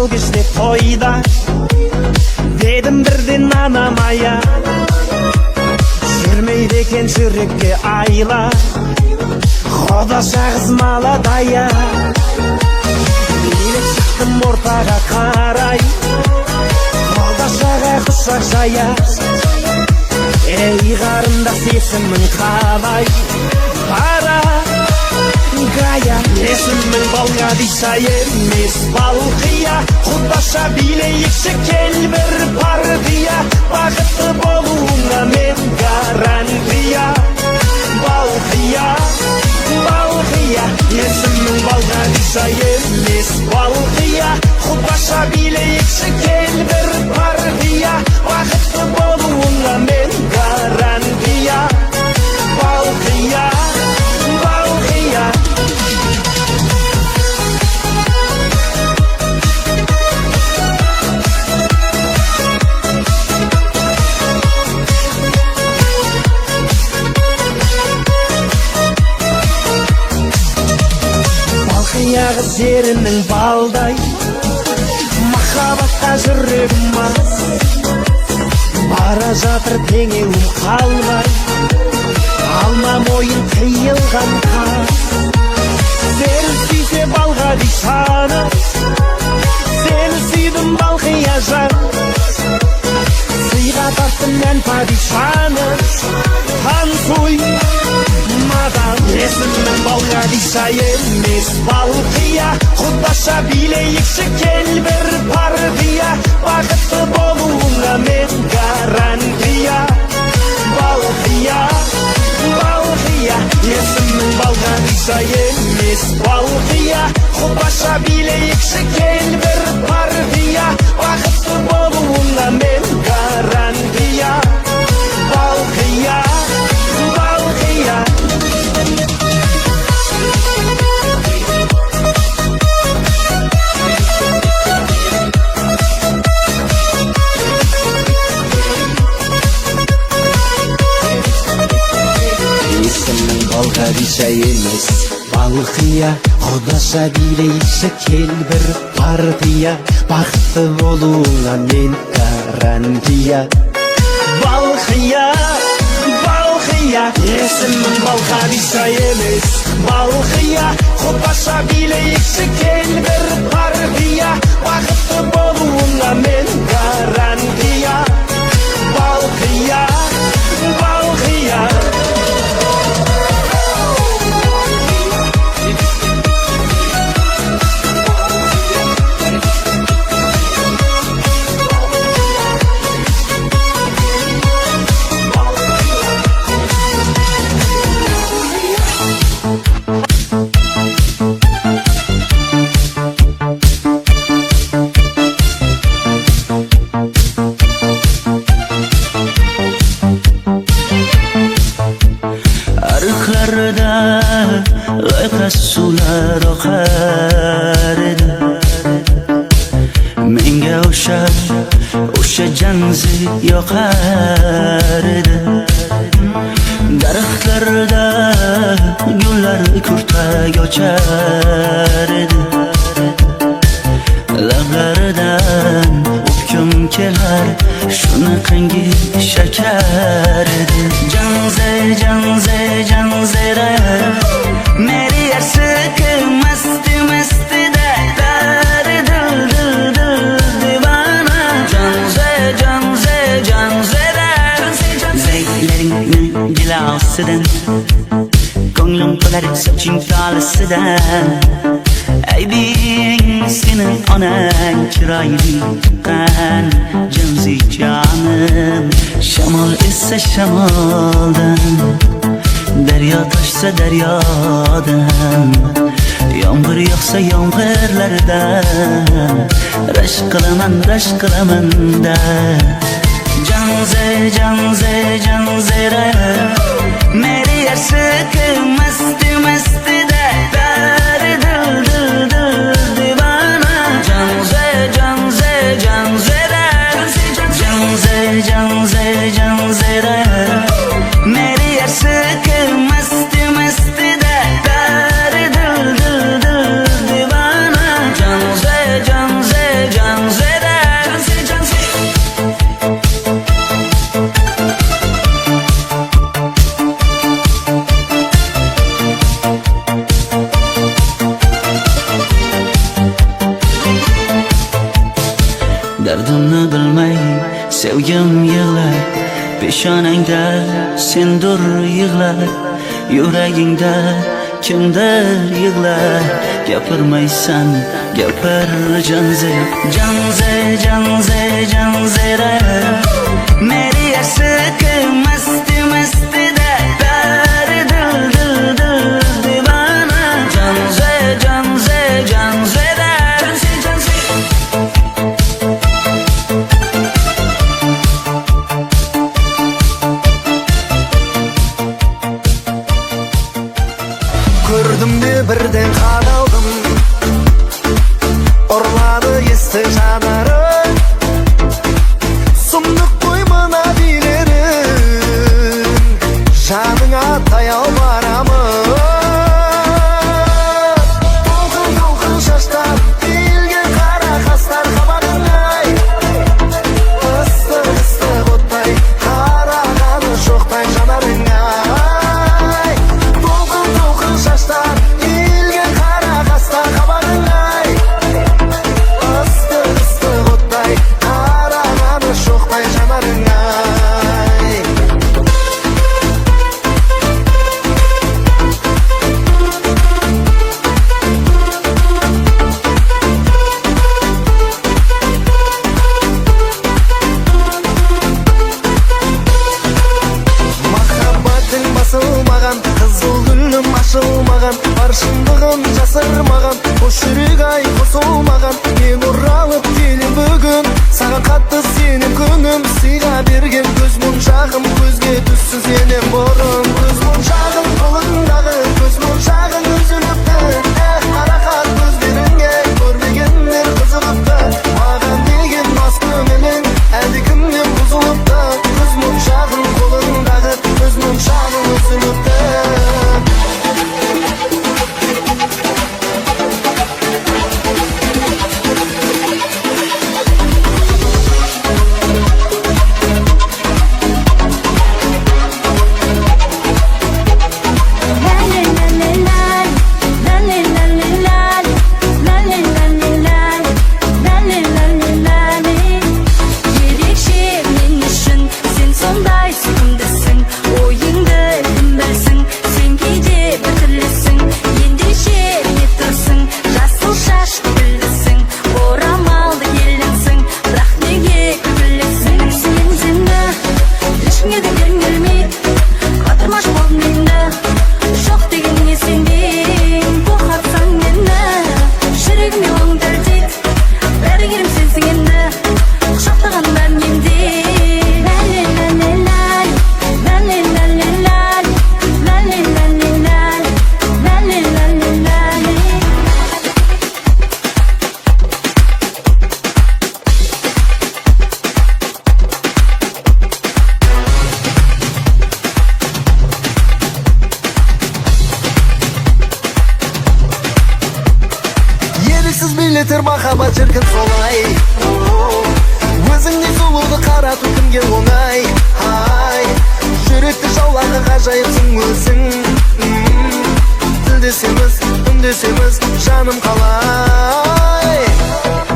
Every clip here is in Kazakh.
ал кезде тойда дедім бірден анамая, жүрмейді екен жүрекке айла, Құда шағыз маладая. Билеп шықтым ортаға қарай, Құда шаға құшақ жая. Ей қарындас есімің қалай, бара гая. Есімің Балғадиша емес Балқия, Құдаша билейікші кел бір партия, бақытты болуыңа мен гарантия. Балқия, Балқия, есімің Балғадиша емес Балқия, Құдаша билейікші кел бір партия, бақытты болуыңа мен гарантия. Балқия, Балқия. Балқияғы жерінің балдай, махаббатқа жүрегім аз, бара жатыр теңеуім қалмай, алма мойын қиылған қаз. Сені сүйсе Балғадишаны, сені сүйдім Балқия жан, сыйға тарттым мен падишаны. Танцуй мадам, есімің Балғадиша емес Балқия, Құдаша билейікші кел бір партия, бақытты болуыңа мен гарантия. Балқия, Балқия, есімің Балғадиша емес Балқия, Құдаша билейікші кел бір партия, бақытты болуыңа мен гарантия. Балқия, Балқия. Есімің Балғадиша емес Балқия, Құдаша билейікші кел бір партия, бақытты болуыңа мен гарантия. Балқия, Балқия, есімің Балғадиша емес Балқия, Құдаша билейікші кел бір партия, бақытты болуыңа мен гарантия. Балқия, Балқия. Sular oqar edi, menga o'sha janzi yoqar edi. Daraxtlarda gullar kurtak ochar edi, lablaridan o'pkim kelar, shunaqangi shakar edi. Janze, janze, janzera, meri yarsiqi masti mastida, dari dil dil dil divana. Janze, janze, janzera, zeytlaringni gilosidan, ko'nglim qolar soching tolisidan. Aybing sening onang chiroyli tuqqan, janzi jonim, shamol esa shamoldan, daryo toshsa daryodan, yomg'ir yog'sa yomg'irlardan, rashk qilaman da. Janze, janze, janzera, meri yarsiqi masti mastida, dari dil dil dil divana. Janze, janze, janzera, janze, janze, janzera, meri yarsiqi masti mastida, dari dil dil dil divana. Janze, janze, janzera. Dardimni bilmay sevgim yig'lar, peshonangda sendur yig'lar, yuragingda kimdir yig'lar. Gapirmaysan gapir janze, janze janze janzera, meri aşık mast mast de dar dil dil dil divana. Janze janze janzera, janze janze. Gördüm de birden qadaldım, orladı esti janarım. Sumduk koymana dilerim, janыңа tayal baramın. Толқын толқын шаштар, тиілген қара қастар қабағыңай. Ыстық ыстық оттай, қарағаны шоқтай жанарыңай. Толқын толқын шаштар, тиілген қара қастар қабағыңай. Ыстық ыстық оттай, қарағаны шоқтай жанарыңай. Махаббатың басылмаған, қызыл гүлім ашылмаған, бар шындығын жасырмаған, қос жүрек ай қосылмаған. Мен оралып келем бүгін, саған қатты сенем күнім. Сыйға берген көз моншағым, көзге түссін сенен бұрын. Көз моншағым қолыңдағы, көз моншағың үзіліпті. Қарақат көздеріңе көрмегендер қызығыпты. Маған деген мас көңілің әлде кімнен бұзылыпты. Көз моншағың қолыңдағы, көз моншағың үзіліпті. Еріксіз билетер махаббат шіркін солай. Өзіңдей сұлуды қарату кімге оңай. Жүректі жаулағы ғажайыпсың өзің. Тілдесеміз, үндесеміз, жаным қалай.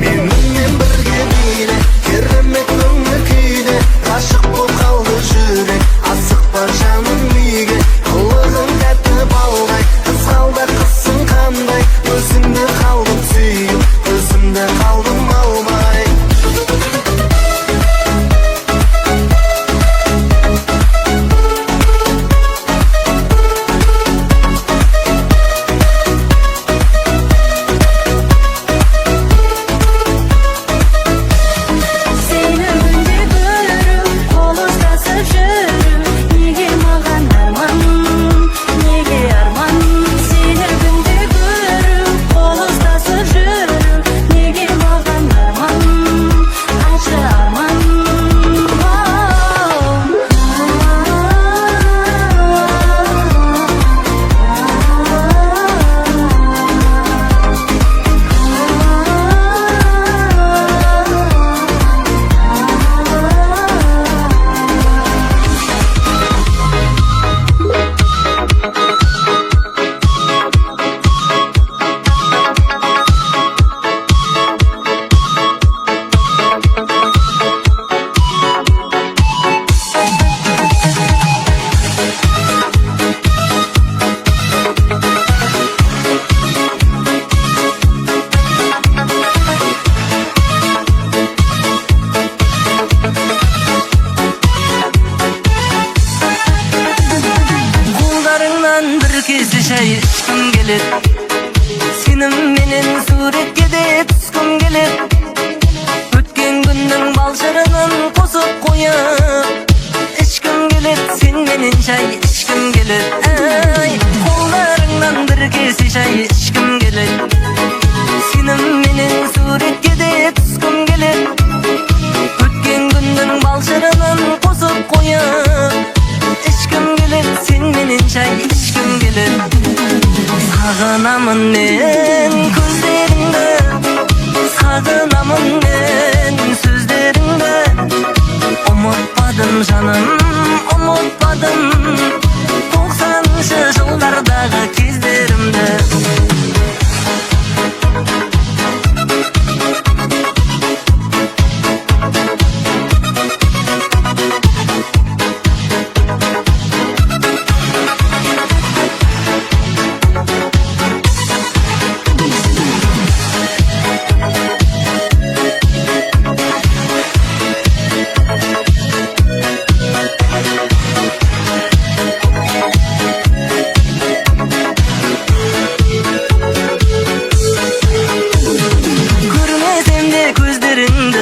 Менімен бірге биле, керемет көңіл күйде. Ғашық болып қалды жүрек, асықпа жаным үйге. Қылығың тәтті балдай, қызғалдақ қызсың қандай. Өзіңді қалдым сүйіп, өзімді қалдым алмай. келет. Сенім менен суретке де түскім келет. Өткен күннің балшырынын қосып қояп ішкім келет. Сен менен шай ішкім келет. Ай, қолдарыңнан бір кесе шай ішкім келет. Сенім менен суретке де түскім келет. Өткен күннің балшырынын қосып қояп ішкім келет. Сен менен шай ішкім келет. Сағынамын мен көздеріңді, сағынамын мен сөздеріңді. Ұмытпадым жаным, ұмытпадым 90-шы жылдардағы кездерімді.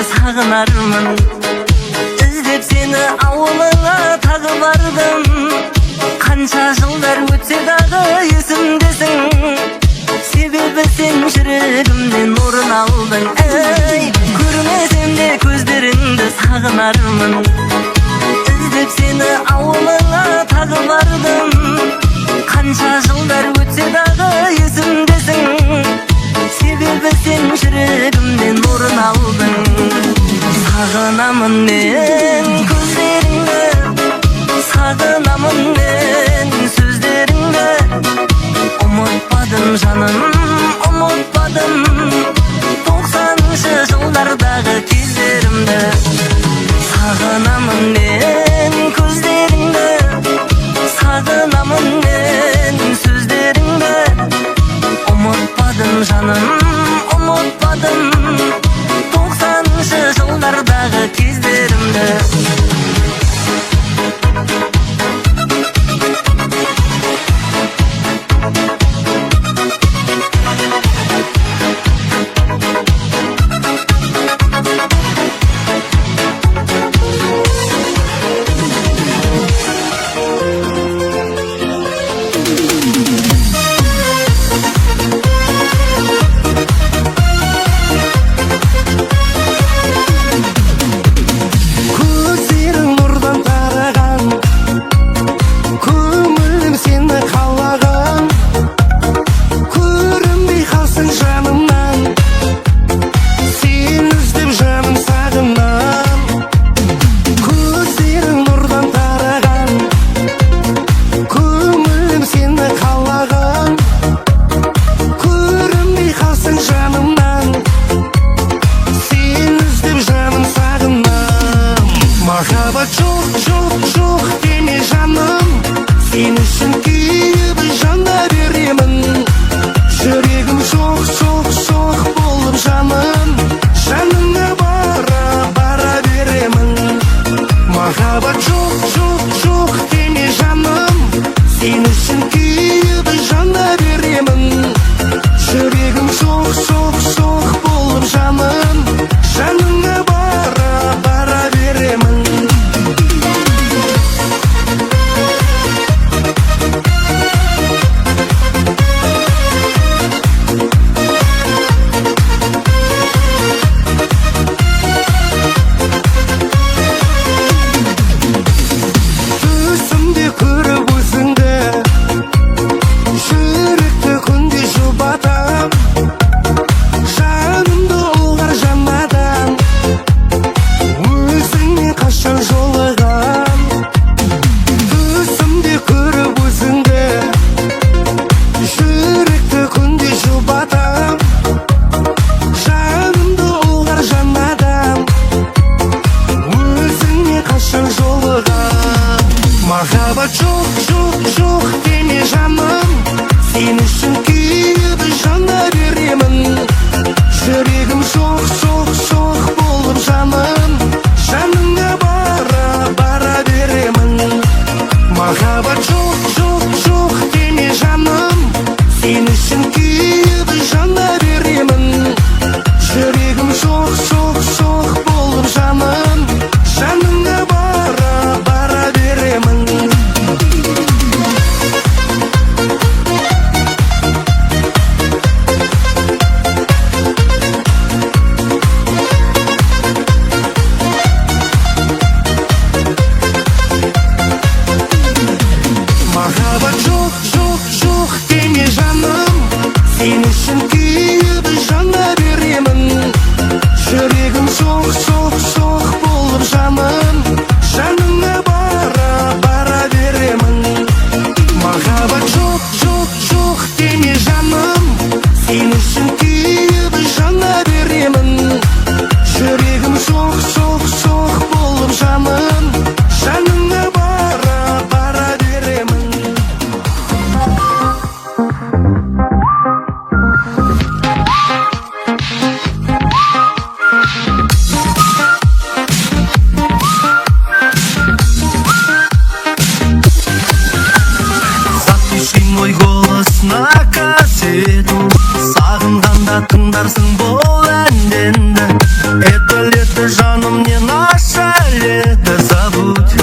Сағынармын, іздеп сені ауылыңа тағы бардым. Қанша жылдар өтсе дағы есімдесің, себебі сен жүрегімнен орын алдың. Ей, көрмесем де көздеріңді сағынармын, іздеп сені ауылыңа тағы бардым. Қанша жылдар өтсе дағы есімдесің, себебі сен жүрегімнен орын алдың. Сағынамын мен көздеріңді, сағынамын мен сөздеріңді. Ұмытпадым жаным, ұмытпадым 90-шы жылдардағы кездерімді. Сағынамын мен көздеріңді, сағынамын мен сөздеріңді. Ұмытпадым жаным, ұмытпадым 90-шы жылдардағы кездерімді. шоқ болып жаным, жаныңа бара беремін. Махаббат жоқ деме жаным, сен үшін күйіп жана беремін. Жүрегім шоқ болып жаным, жаныңа бара беремін. Махаббат жоқ деме жаным, сен үшін күйіп жана беремін. Жүрегім шоқ болып жаным, жаныңа бара беремін. Запиши мой голос на кассету, сағынғанда тыңдарсың бұл әнденді. Это лето, жаным, не наше лето, забудь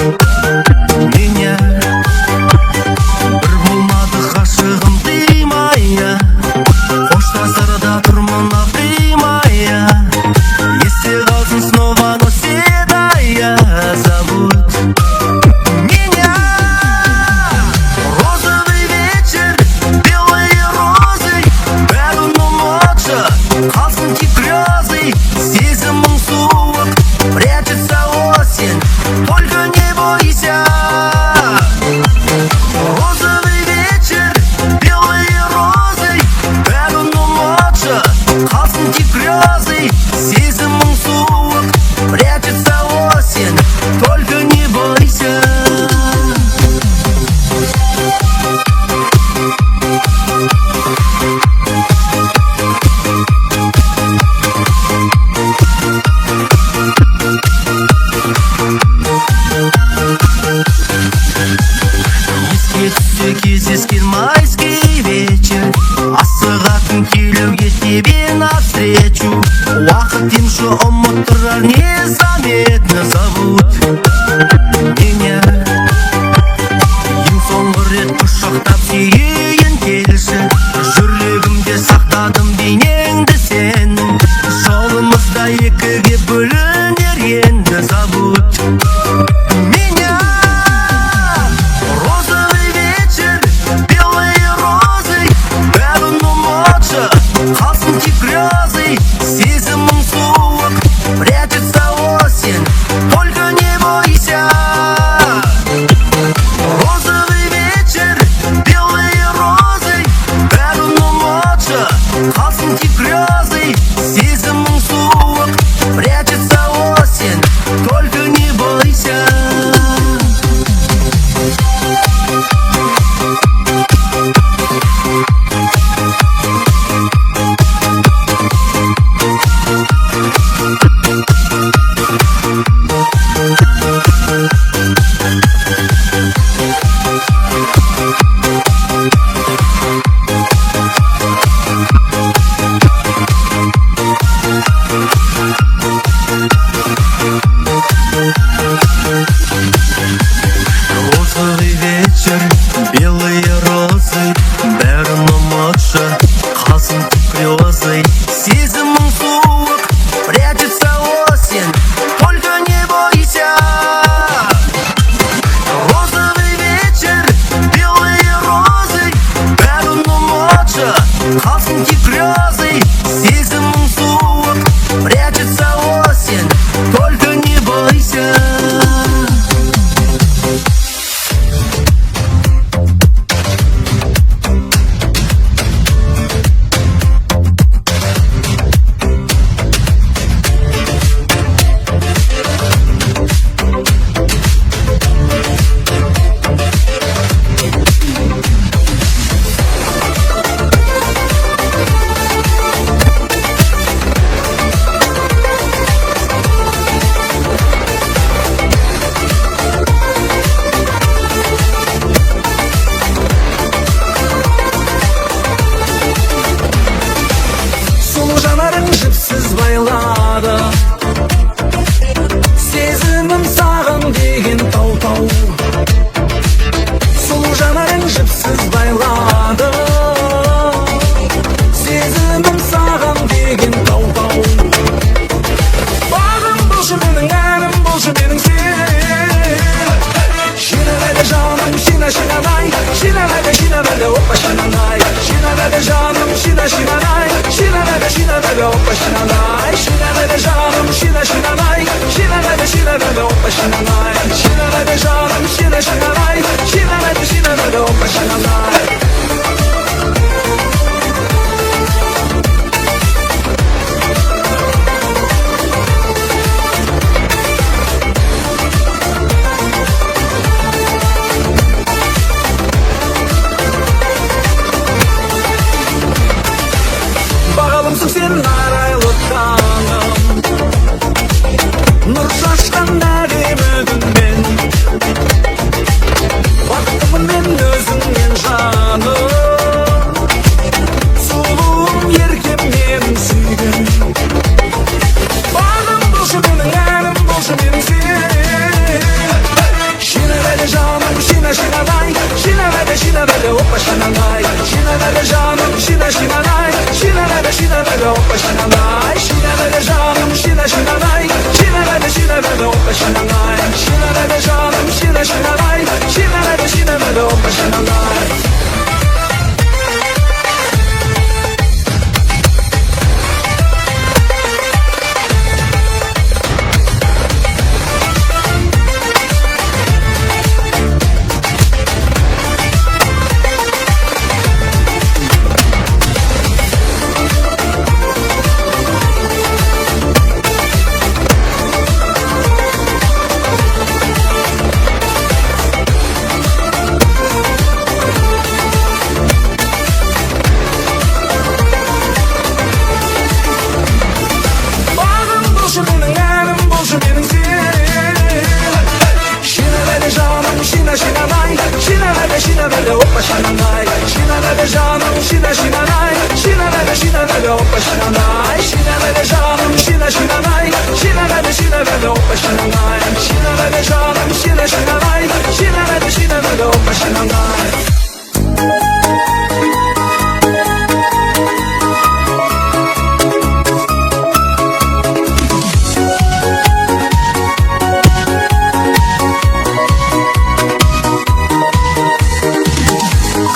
меня. Бір болмады ғашығым деймая, қоштасарда тұрмын апримая. Есте қалсын снова, но седая, забудь меня. Розовый вечер, белые розы, бәрі ұмытшы, қалсын тек грезы. Сезімің суық, прячется осень, только не бойся. Розовый вечер, белые розы, бәрі ұмытшы, қалсын тек грезы. Сезімің суық, прячется осень, только не бойся. Еске түссе кездескен майский вечер, асығатын келуге тебе навстречу. Уақыт демші ұмыттырар незаметно, забудь меня. Ең соңғы рет құшақтап сүйейін келші, жүрегімде сақтадым бейнеңді сенің. Жолымызда екіге бөлінер енді, забудь меня. Розовый вечер, белые розы, бәрін ұмытшы, қалсын тек грезы. Сезімің суық, прячется осень, только не бойся. Розовый вечер, белые розы, бәрін ұмытшы, қалсын тек грезы. Сезімің суық, прячется осень, только не бойся. Розовый вечер, белые розы, бәрін ұмытшы, қалсын тек грезы. Сезімің суық, прячется осень, только не бойся. Розовый вечер, белые розы, бәрін ұмытшы, қалсын тек грезы. Сезімің суық, прячется осень, только не бойся. шинанай, шинанай жаным, шинанай, шинанай опа шинанай, шинанай жаным, шинанай, шинанай опа шинанай, шинанай жаным, шинанай, шинанай опа шинанай.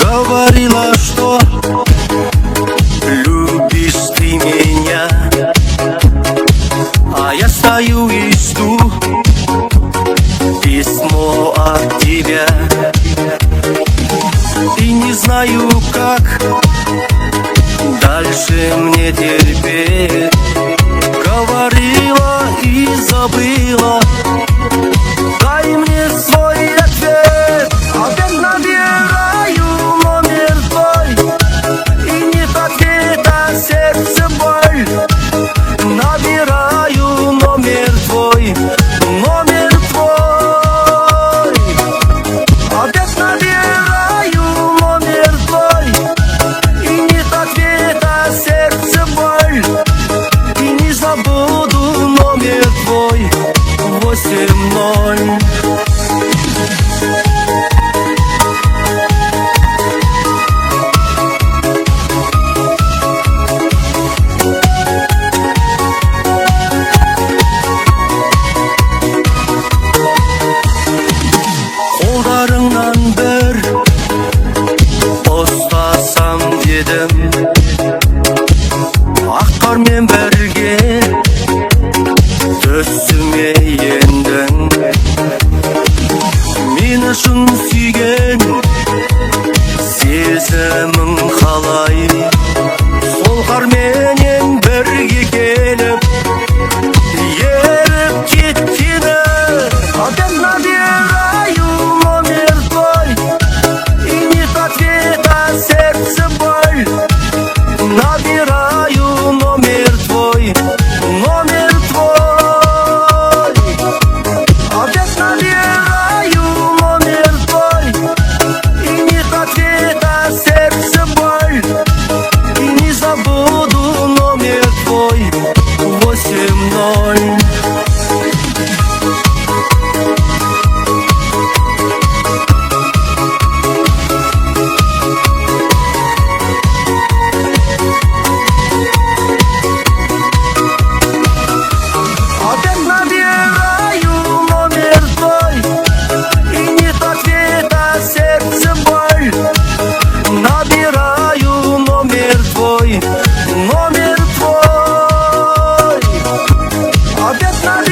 Говорила, что любишь ты меня, а я стою и жду письмо от тебя. И не знаю, как дальше мне терпеть. Говорила и забыла, дай мне свой ответ. Опять набираю номер твой, и нет ответа, сердце боль. Набираю номер твой, номер твой. Опять набираю номер твой, и нет ответа, сердце боль. И не забуду номер твой, 8-0. Қолдарыңнан бір ұстасам дедім, ақ қармен бірге түсіме ендің. Мені шын сүйген сезімің қалай, сол қарменен бірге келіп еріп кеткені. Опять набираю номер твой, и нет ответа, сердце боль. Набираю номер твой, номер твой. Опять набираю номер твой, и нет ответа, сердце боль. И не забуду номер твой, 8-0. Опять набираю номер твой, и нет ответа, сердце боль. Набираю номер твой, номер твой. Опять набираю